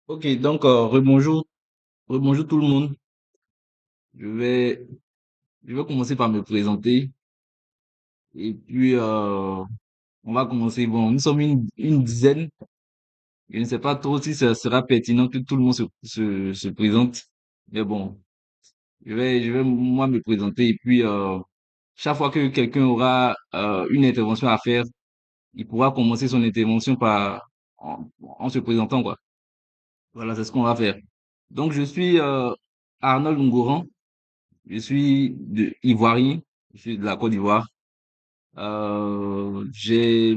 Ok, donc rebonjour tout le monde. Je vais, je vais commencer par me présenter et puis on va commencer. Bon, nous sommes une dizaine. Je ne sais pas trop si ça sera pertinent que tout le monde se présente, mais bon, je vais moi me présenter et puis chaque fois que quelqu'un aura une intervention à faire, il pourra commencer son intervention en se présentant quoi. Voilà, c'est ce qu'on va faire. Donc je suis Arnold Ngoran. Je suis ivoirien, je suis de la Côte d'Ivoire. Euh, j'ai,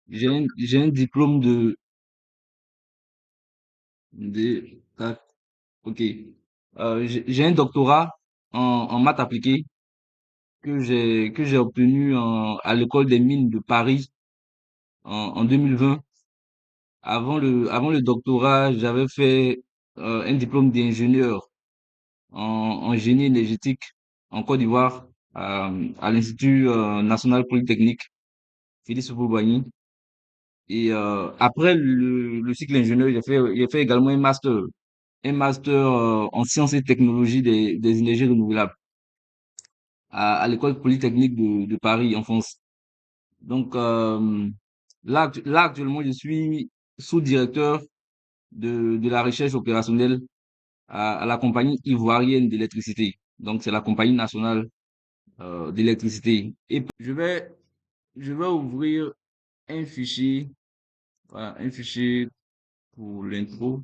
j'ai un diplôme tac, ok. J'ai un doctorat en maths appliquées que j'ai obtenu à l'école des mines de Paris en 2020. Avant le doctorat, j'avais fait un diplôme d'ingénieur en génie énergétique en Côte d'Ivoire, à l'Institut national polytechnique Félix Houphouët-Boigny. Et après le cycle ingénieur, j'ai fait également un master en sciences et technologies des énergies renouvelables à l'école polytechnique de Paris, en France. Donc là, actuellement, je suis sous-directeur de la recherche opérationnelle à la compagnie ivoirienne d'électricité. Donc, c'est la compagnie nationale d'électricité. Et je vais ouvrir un fichier, voilà, un fichier pour l'intro.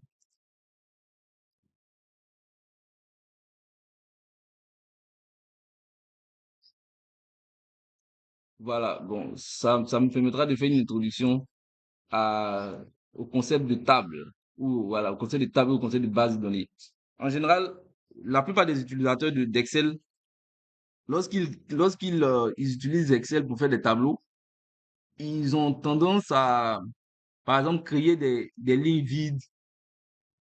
Voilà, bon, ça me permettra de faire une introduction à, au concept de table, ou voilà, au concept de table ou au concept de base de données. En général, la plupart des utilisateurs d'Excel, lorsqu'ils utilisent Excel pour faire des tableaux, ils ont tendance à, par exemple, créer des lignes vides,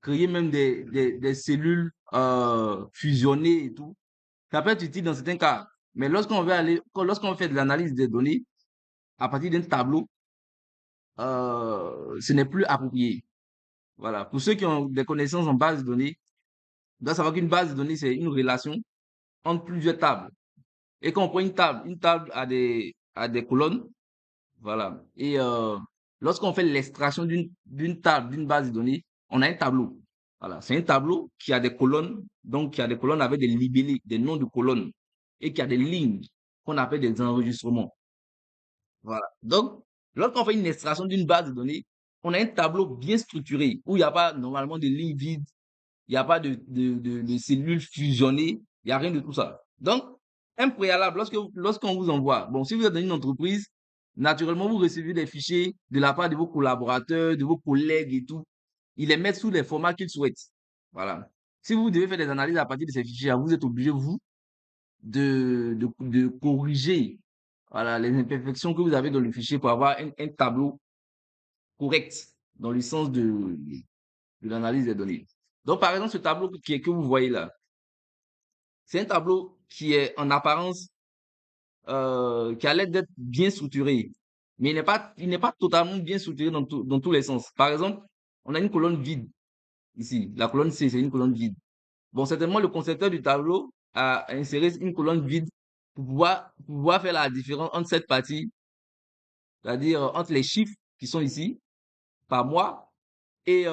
créer même des cellules fusionnées et tout. Ça peut être utile dans certains cas. Mais lorsqu'on fait de l'analyse des données à partir d'un tableau, ce n'est plus approprié. Voilà. Pour ceux qui ont des connaissances en base de données, ils doivent savoir qu'une base de données, c'est une relation entre plusieurs tables. Et quand on prend une table a des colonnes, voilà. Et lorsqu'on fait l'extraction d'une table, d'une base de données, on a un tableau. Voilà. C'est un tableau qui a des colonnes, donc qui a des colonnes avec des libellés, des noms de colonnes, et qui a des lignes qu'on appelle des enregistrements. Voilà. Donc, lorsqu'on fait une extraction d'une base de données, on a un tableau bien structuré où il n'y a pas normalement de lignes vides, il n'y a pas de cellules fusionnées, il n'y a rien de tout ça. Donc, un préalable, lorsqu'on vous envoie, bon, si vous êtes dans une entreprise, naturellement, vous recevez des fichiers de la part de vos collaborateurs, de vos collègues et tout. Ils les mettent sous les formats qu'ils souhaitent. Voilà. Si vous devez faire des analyses à partir de ces fichiers, vous êtes obligé, vous, de corriger voilà, les imperfections que vous avez dans le fichier pour avoir un tableau correct dans le sens de l'analyse des données. Donc, par exemple, ce tableau que vous voyez là, c'est un tableau qui est en apparence, qui a l'air d'être bien structuré, mais il n'est pas totalement bien structuré dans tous les sens. Par exemple, on a une colonne vide ici. La colonne C, c'est une colonne vide. Bon, certainement, le concepteur du tableau a inséré une colonne vide pour pouvoir faire la différence entre cette partie, c'est-à-dire entre les chiffres qui sont ici, par mois, et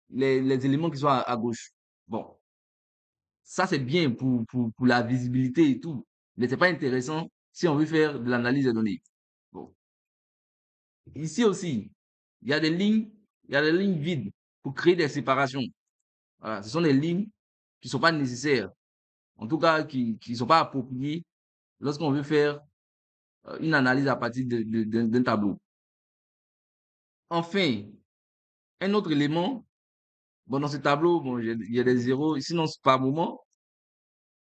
les éléments qui sont à gauche. Bon, ça c'est bien pour la visibilité et tout, mais c'est pas intéressant si on veut faire de l'analyse des données. Bon, ici aussi, il y a des lignes, il y a des lignes vides pour créer des séparations. Voilà, ce sont des lignes qui sont pas nécessaires, en tout cas qui sont pas appropriées lorsqu'on veut faire une analyse à partir d'un tableau. Enfin, un autre élément, bon, dans ce tableau, bon, il y a des zéros, sinon par moment,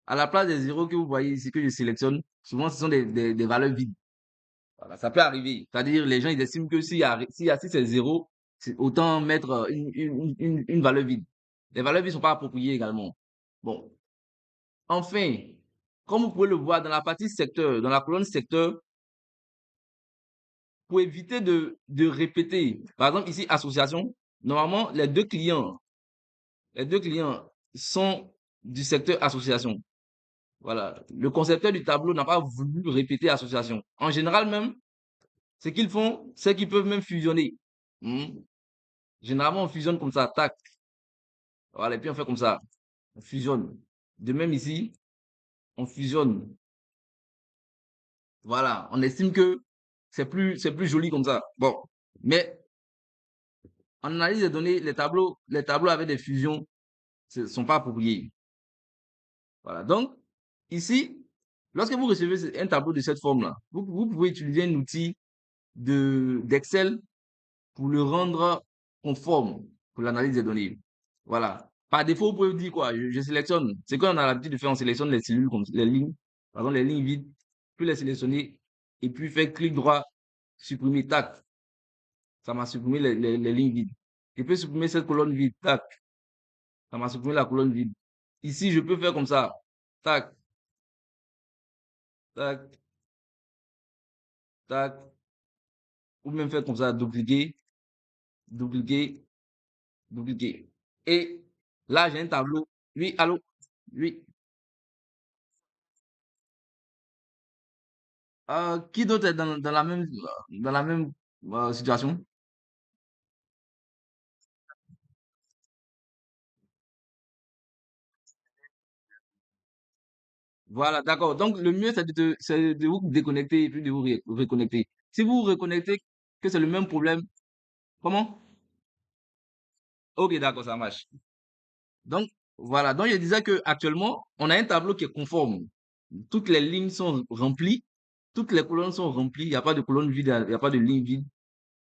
à la place des zéros que vous voyez ici, que je sélectionne, souvent ce sont des valeurs vides. Voilà, ça peut arriver. C'est-à-dire, les gens, ils estiment que si c'est zéro, c'est autant mettre une valeur vide. Les valeurs vides ne sont pas appropriées également. Bon. Enfin, comme vous pouvez le voir dans la partie secteur, dans la colonne secteur, pour éviter de répéter, par exemple ici, association, Normalement, les deux clients sont du secteur association. Voilà. Le concepteur du tableau n'a pas voulu répéter association. En général même, ce qu'ils font, c'est qu'ils peuvent même fusionner. Hmm. Généralement, on fusionne comme ça, tac. Voilà, et puis on fait comme ça. On fusionne. De même ici, on fusionne. Voilà. On estime que c'est plus joli comme ça. Bon. Mais en analyse des données, les tableaux avec des fusions ne sont pas appropriés. Voilà. Donc, ici, lorsque vous recevez un tableau de cette forme-là, vous pouvez utiliser un outil d'Excel pour le rendre conforme pour l'analyse des données. Voilà. Par défaut, vous pouvez dire quoi? Je sélectionne. C'est qu'on a l'habitude de faire, on sélectionne les cellules, comme les lignes, par exemple les lignes vides, puis les sélectionner, et puis faire clic droit, supprimer, tac. Ça m'a supprimé les lignes vides. Je peux supprimer cette colonne vide, tac. Ça m'a supprimé la colonne vide. Ici, je peux faire comme ça, tac, tac, tac, ou même faire comme ça, dupliquer, dupliquer, dupliquer. Et là, j'ai un tableau. Oui, allô? Oui. Qui d'autre est dans la même situation? Voilà, d'accord. Donc, le mieux, c'est de vous déconnecter et puis de vous reconnecter. Si vous vous reconnectez, que c'est le même problème, comment? Ok, d'accord, ça marche. Donc, voilà. Donc, je disais que actuellement, on a un tableau qui est conforme. Toutes les lignes sont remplies, toutes les colonnes sont remplies. Il n'y a pas de colonne vide, il n'y a pas de ligne vide.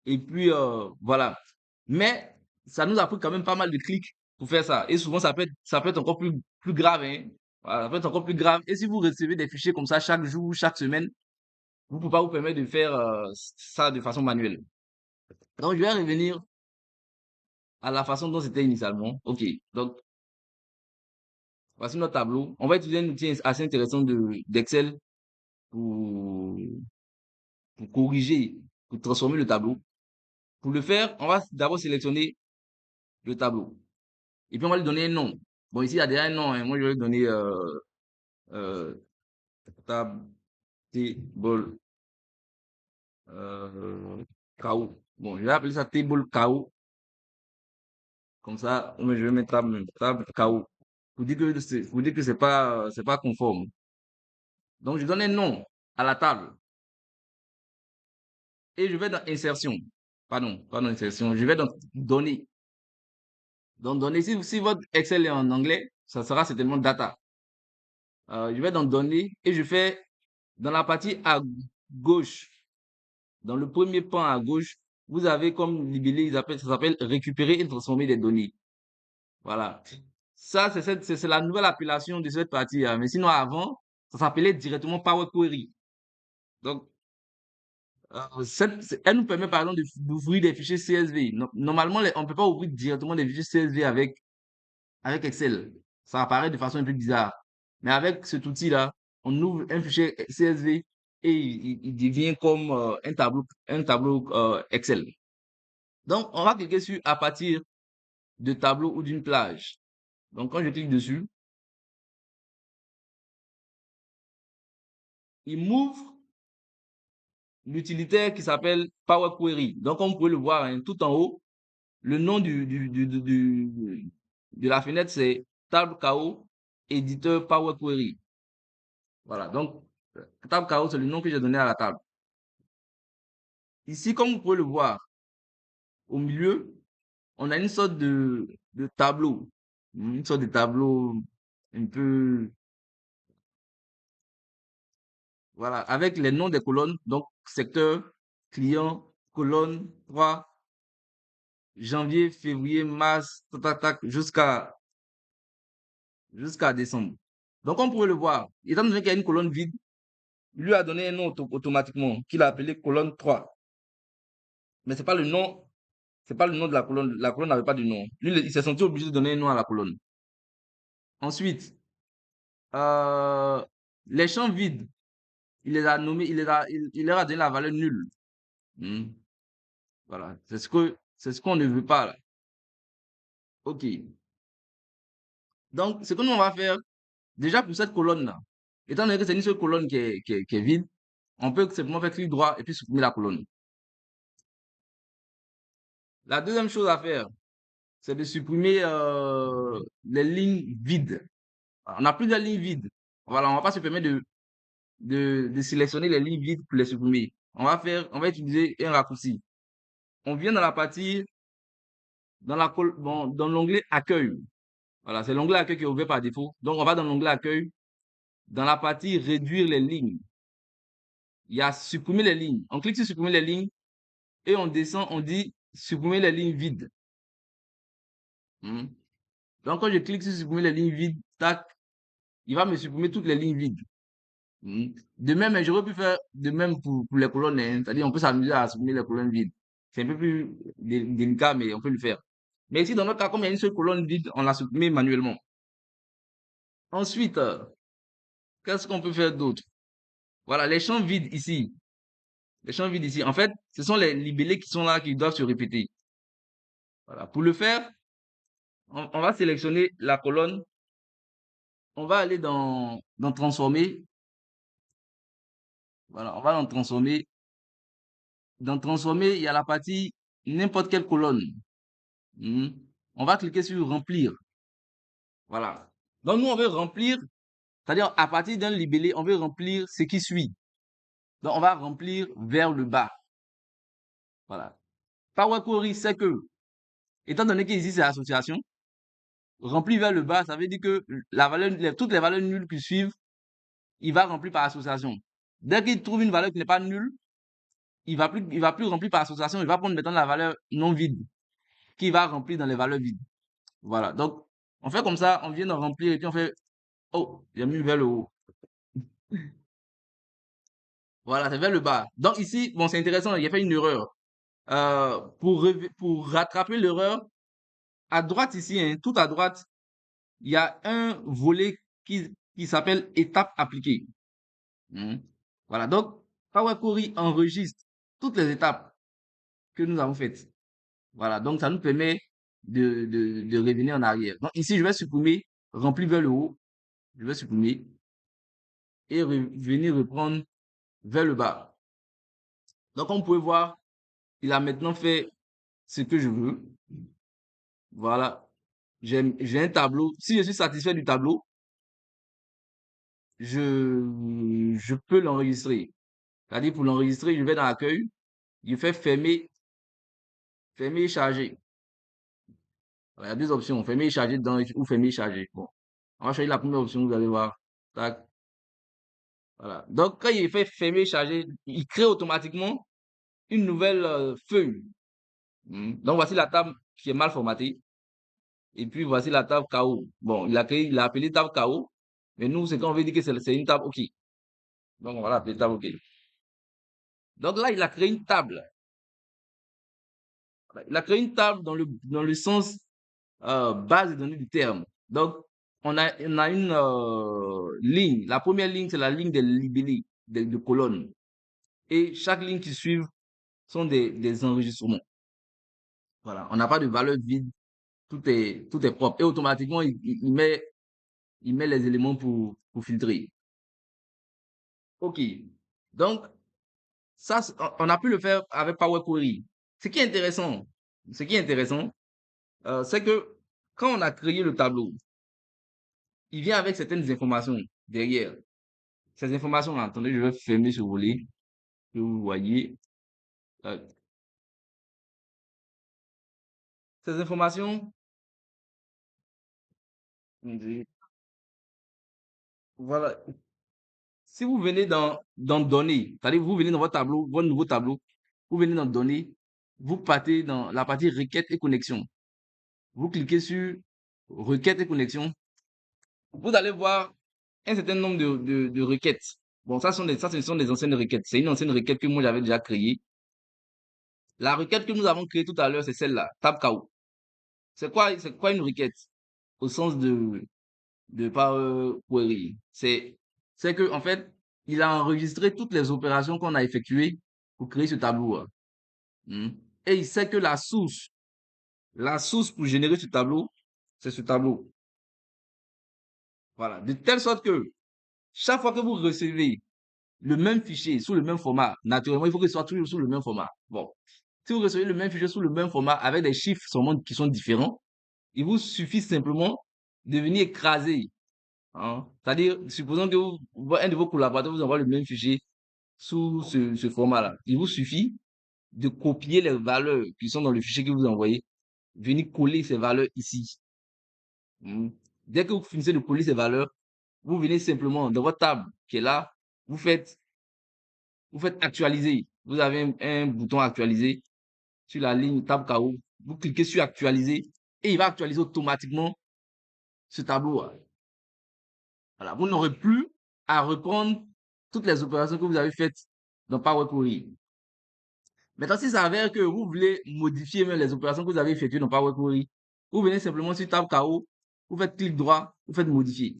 Et puis, voilà. Mais ça nous a pris quand même pas mal de clics pour faire ça. Et souvent, ça peut être encore plus grave, hein. Voilà, ça peut être encore plus grave. Et si vous recevez des fichiers comme ça chaque jour, chaque semaine, vous ne pouvez pas vous permettre de faire ça de façon manuelle. Donc, je vais revenir à la façon dont c'était initialement. OK. Donc, voici notre tableau. On va utiliser un outil assez intéressant d'Excel pour, pour corriger, pour transformer le tableau. Pour le faire, on va d'abord sélectionner le tableau. Et puis, on va lui donner un nom. Bon, ici, il y a déjà un nom, hein. Moi, je vais lui donner euh, table, table, KO. Bon, je vais appeler ça table KO. Comme ça, mais je vais mettre table KO. Pour dire que c'est pas conforme. Donc, je donne un nom à la table. Et je vais dans insertion. Pardon, pas dans insertion. Je vais dans données. Donc, données, si votre Excel est en anglais, ça sera certainement data. Je vais dans données et je fais dans la partie à gauche, dans le premier pan à gauche, vous avez comme libellé, ça s'appelle récupérer et transformer des données. Voilà. Ça, c'est la nouvelle appellation de cette partie, hein. Mais sinon, avant, ça s'appelait directement Power Query. Donc, elle nous permet, par exemple, d'ouvrir des fichiers CSV. Normalement, on ne peut pas ouvrir directement des fichiers CSV avec Excel. Ça apparaît de façon un peu bizarre. Mais avec cet outil-là, on ouvre un fichier CSV et il devient comme un tableau Excel. Donc, on va cliquer sur à partir de tableau ou d'une plage. Donc, quand je clique dessus, il m'ouvre l'utilitaire qui s'appelle Power Query. Donc, comme vous pouvez le voir, hein, tout en haut, le nom de la fenêtre, c'est Table KO, éditeur Power Query. Voilà. Donc, Table KO, c'est le nom que j'ai donné à la table. Ici, comme vous pouvez le voir, au milieu, on a une sorte de tableau. Une sorte de tableau un peu, voilà, avec les noms des colonnes. Donc, secteur, client, colonne 3, janvier, février, mars, tac, tac, tac, jusqu'à décembre. Donc, on pourrait le voir. Étant donné qu'il y a une colonne vide, il lui a donné un nom automatiquement, qu'il a appelé colonne 3. Mais c'est pas le nom de la colonne. La colonne n'avait pas de nom. Lui, il s'est senti obligé de donner un nom à la colonne. Ensuite, euh, les champs vides, il les a nommés, il leur a donné la valeur nulle. Hmm. Voilà. C'est ce qu'on ne veut pas, là. OK. Donc, ce que nous, on va faire, déjà pour cette colonne-là, étant donné que c'est une seule colonne qui est vide, on peut simplement faire clic droit et puis supprimer la colonne. La deuxième chose à faire, c'est de supprimer les lignes vides. On n'a plus de lignes vides. Voilà, on va pas se permettre de sélectionner les lignes vides pour les supprimer. On va utiliser un raccourci. On vient dans la partie, bon, dans l'onglet accueil. Voilà, c'est l'onglet accueil qui est ouvert par défaut. Donc, on va dans l'onglet accueil. Dans la partie réduire les lignes, il y a supprimer les lignes. On clique sur supprimer les lignes et on descend, on dit supprimer les lignes vides. Hmm. Donc, quand je clique sur supprimer les lignes vides, tac, il va me supprimer toutes les lignes vides. Hmm. De même, j'aurais pu faire de même pour les colonnes, hein. C'est-à-dire, on peut s'amuser à supprimer les colonnes vides. C'est un peu plus délicat, mais on peut le faire. Mais ici, dans notre cas, comme il y a une seule colonne vide, on l'a supprimé manuellement. Ensuite, qu'est-ce qu'on peut faire d'autre? Voilà, les champs vides ici. Les champs vides ici. En fait, ce sont les libellés qui sont là, qui doivent se répéter. Voilà. Pour le faire, on va sélectionner la colonne. On va aller dans transformer. Voilà, on va dans transformer. Dans transformer, il y a la partie n'importe quelle colonne. Hmm. On va cliquer sur remplir. Voilà. Donc, nous, on veut remplir, c'est-à-dire à partir d'un libellé, on veut remplir ce qui suit. Donc, on va remplir vers le bas. Voilà. Power Query, c'est que, étant donné qu'ici, c'est association, remplir vers le bas, ça veut dire que toutes les valeurs nulles qui suivent, il va remplir par association. Dès qu'il trouve une valeur qui n'est pas nulle, il va plus remplir par association, il va prendre maintenant la valeur non vide, qu'il va remplir dans les valeurs vides. Voilà. Donc, on fait comme ça, on vient de remplir et puis on fait, oh, j'ai mis vers le haut. Voilà, c'est vers le bas. Donc ici, bon, c'est intéressant, il a fait une erreur. Pour rattraper l'erreur, à droite ici, hein, tout à droite, il y a un volet qui s'appelle étape appliquée. Hmm. Voilà, donc Power Query enregistre toutes les étapes que nous avons faites. Voilà, donc ça nous permet de revenir en arrière. Donc ici, je vais supprimer, remplir vers le haut, je vais supprimer et venir reprendre vers le bas. Donc, comme vous pouvez voir, il a maintenant fait ce que je veux. Voilà, j'ai un tableau. Si je suis satisfait du tableau, je peux l'enregistrer. C'est-à-dire, pour l'enregistrer, je vais dans l'accueil, je fais fermer, fermer et charger. Voilà, il y a deux options, fermer et charger dedans ou fermer et charger. Bon, on va choisir la première option, vous allez voir. Tac, voilà. Donc, quand il fait fermer et charger, il crée automatiquement une nouvelle feuille. Donc, voici la table qui est mal formatée. Et puis, voici la table KO. Bon, il a appelé table KO. Mais nous, c'est quand on veut dire que c'est une table OK. Donc, on va l'appeler table OK. Donc là, il a créé une table. Il a créé une table dans le sens base de données du terme. Donc, on a une ligne. La première ligne, c'est la ligne des libellés, de colonnes. Et chaque ligne qui suit sont des enregistrements. Voilà. On n'a pas de valeur vide. Tout est propre. Et automatiquement, il met les éléments pour filtrer. OK. Donc, ça, on a pu le faire avec Power Query. Ce qui est intéressant, ce qui est intéressant, c'est que quand on a créé le tableau, il vient avec certaines informations derrière. Ces informations, attendez, je vais fermer ce volet que vous voyez. Euh, Ces informations, voilà. Si vous venez dans données, c'est-à-dire vous venez dans votre tableau, votre nouveau tableau, vous venez dans données, vous partez dans la partie requête et connexion. Vous cliquez sur requête et connexion. Vous allez voir un certain nombre de requêtes. Bon, ça, ce sont des anciennes requêtes. C'est une ancienne requête que moi, j'avais déjà créée. La requête que nous avons créée tout à l'heure, c'est celle-là, tab KO. C'est quoi une requête? Au sens de Power Query. C'est que, en fait, il a enregistré toutes les opérations qu'on a effectuées pour créer ce tableau. Et il sait que la source La source pour générer ce tableau, c'est ce tableau. Voilà. De telle sorte que chaque fois que vous recevez le même fichier sous le même format, naturellement, il faut que ce soit toujours sous le même format. Bon. Si vous recevez le même fichier sous le même format avec des chiffres seulement qui sont différents, il vous suffit simplement de venir écraser. Hein. C'est-à-dire, supposons que un de vos collaborateurs vous envoie le même fichier sous ce format-là. Il vous suffit de copier les valeurs qui sont dans le fichier que vous envoyez, venir coller ces valeurs ici. Hmm. Dès que vous finissez de coller ces valeurs, vous venez simplement dans votre table qui est là, vous faites, vous faites actualiser. Vous avez un bouton actualiser sur la ligne table KO. Vous cliquez sur actualiser et il va actualiser automatiquement ce tableau. Voilà. Vous n'aurez plus à reprendre toutes les opérations que vous avez faites dans Power Query. Maintenant, si ça s'avère que vous voulez modifier même les opérations que vous avez effectuées dans Power Query, vous venez simplement sur Tab KO, vous faites clic droit, vous faites modifier.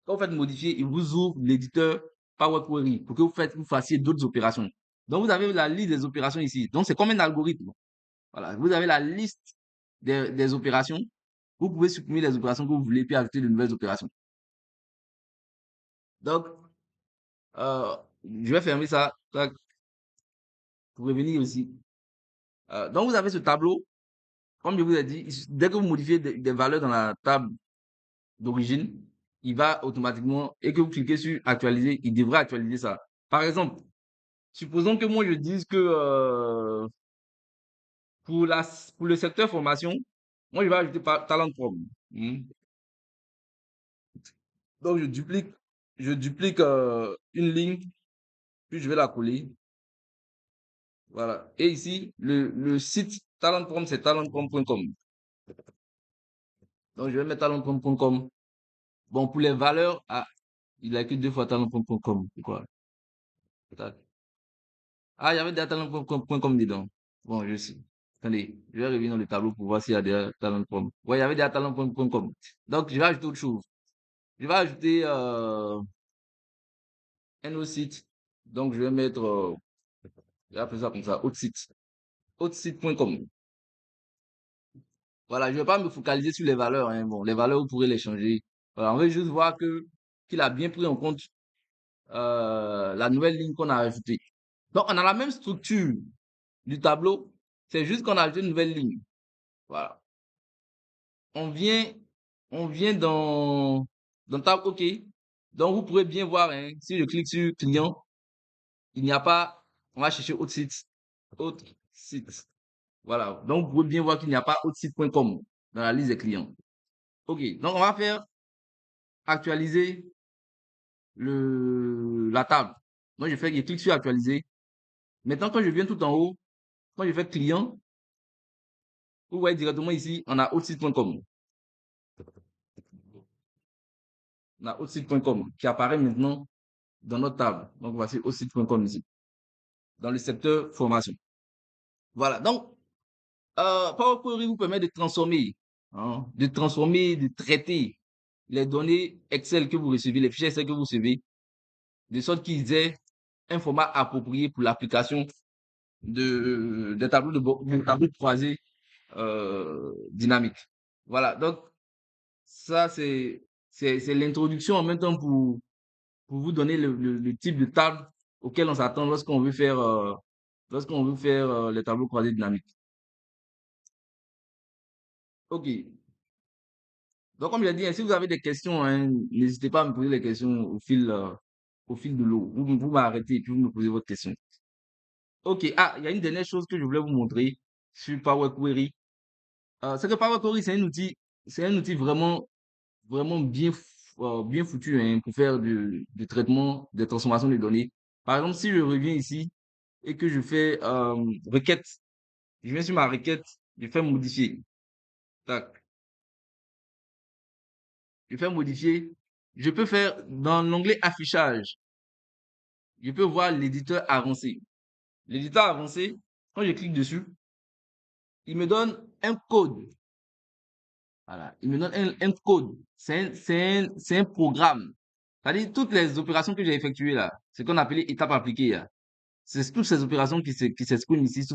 Quand vous faites modifier, il vous ouvre l'éditeur Power Query pour que vous fassiez d'autres opérations. Donc, vous avez la liste des opérations ici. Donc, c'est comme un algorithme. Voilà. Vous avez la liste des opérations. Vous pouvez supprimer les opérations que vous voulez puis ajouter de nouvelles opérations. Donc, je vais fermer ça pour revenir aussi. Donc, vous avez ce tableau. Comme je vous ai dit, dès que vous modifiez des valeurs dans la table d'origine, il va automatiquement, et que vous cliquez sur actualiser, il devrait actualiser ça. Par exemple, supposons que moi je dise que pour le secteur formation, moi je vais ajouter Talent Prom. Hmm. Donc je duplique une ligne, puis je vais la coller. Voilà. Et ici, le site Talent Prom, c'est talentprom.com. Donc je vais mettre talentprom.com. Bon, pour les valeurs, il a que deux fois talentprom.com. Quoi. Ah, il y avait des talents.com dedans. Bon, je sais. Attendez, je vais revenir dans le tableau pour voir s'il y a des talents.com. Ouais, il y avait des talents.com. Donc, je vais ajouter autre chose. Je vais ajouter un autre site. Donc, je vais mettre, je vais appeler ça comme ça, autre site. Autre-site.com. Voilà, je ne vais pas me focaliser sur les valeurs. Hein. Bon, les valeurs, vous pourrez les changer. Voilà, on veut juste voir qu'il a bien pris en compte la nouvelle ligne qu'on a ajoutée. Donc, on a la même structure du tableau. C'est juste qu'on a ajouté une nouvelle ligne. Voilà. On vient, on vient dans Tab OK. Donc, vous pourrez bien voir, hein, si je clique sur client, il n'y a pas, on va chercher autre site. Autre site. Voilà. Donc, vous pouvez bien voir qu'il n'y a pas autre site.com dans la liste des clients. OK. Donc, on va faire actualiser la table. Moi, je clique sur actualiser. Maintenant, quand je viens tout en haut, quand je fais client, vous voyez directement ici, on a autre-site.com. On a autre-site.com qui apparaît maintenant dans notre table. Donc, voici autre-site.com ici, dans le secteur formation. Voilà. Donc, Power Query vous permet de transformer, hein, de traiter les données Excel que vous recevez, les fichiers Excel que vous recevez, de sorte qu'ils aient un format approprié pour l'application des tableaux de croisés dynamiques. Voilà. Donc, ça, c'est l'introduction en même temps pour vous donner le type de table auquel on s'attend lorsqu'on veut faire les tableaux croisés dynamiques. OK. Donc, comme je l'ai dit, hein, si vous avez des questions, hein, n'hésitez pas à me poser les questions au fil de l'eau. Vous m'arrêtez et puis vous me posez votre question. OK. Ah, il y a une dernière chose que je voulais vous montrer sur Power Query. C'est que Power Query, c'est un outil vraiment, vraiment bien foutu, hein, pour faire du traitement des transformations de données. Par exemple, si je reviens ici et que je fais requête, je viens sur ma requête, je fais modifier. Tac. Je fais modifier. Je peux faire dans l'onglet affichage, je peux voir l'éditeur avancé. L'éditeur avancé, quand je clique dessus, il me donne un code. Voilà. Il me donne un code. C'est un programme. C'est-à-dire toutes les opérations que j'ai effectuées là, ce qu'on appelait étape appliquée là. C'est toutes ces opérations qui s'expriment ici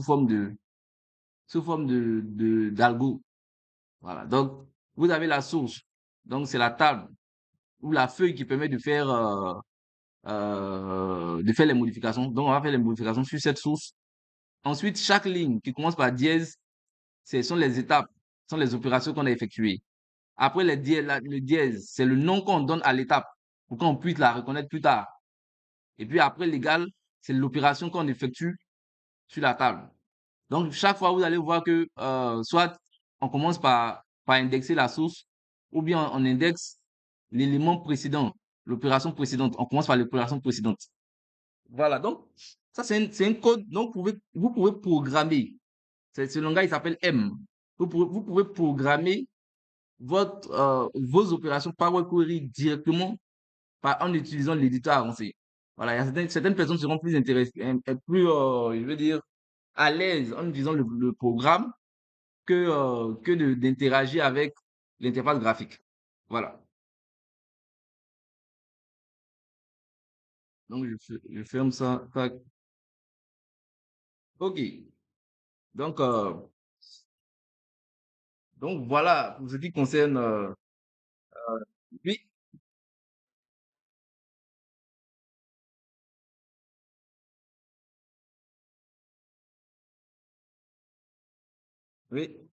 sous forme d'algo. Voilà. Donc, vous avez la source. Donc, c'est la table ou la feuille qui permet de faire les modifications. Donc, on va faire les modifications sur cette source. Ensuite, chaque ligne qui commence par dièse, ce sont les étapes, ce sont les opérations qu'on a effectuées. Après, le dièse, c'est le nom qu'on donne à l'étape pour qu'on puisse la reconnaître plus tard. Et puis après, l'égal, c'est l'opération qu'on effectue sur la table. Donc, chaque fois, vous allez voir que soit on commence par indexer la source, ou bien on indexe l'élément précédent, l'opération précédente. On commence par l'opération précédente. Voilà, donc, ça, c'est un code. Donc, vous pouvez programmer. Ce langage, il s'appelle M. Vous pouvez programmer vos opérations Power Query directement en utilisant l'éditeur avancé. Voilà, il y a certaines personnes seront plus intéressées, plus, je veux dire, à l'aise en utilisant le programme que d'interagir avec l'interface graphique. Voilà. Donc, je ferme ça. Tac. OK. Donc, voilà pour ce qui concerne. Oui, oui.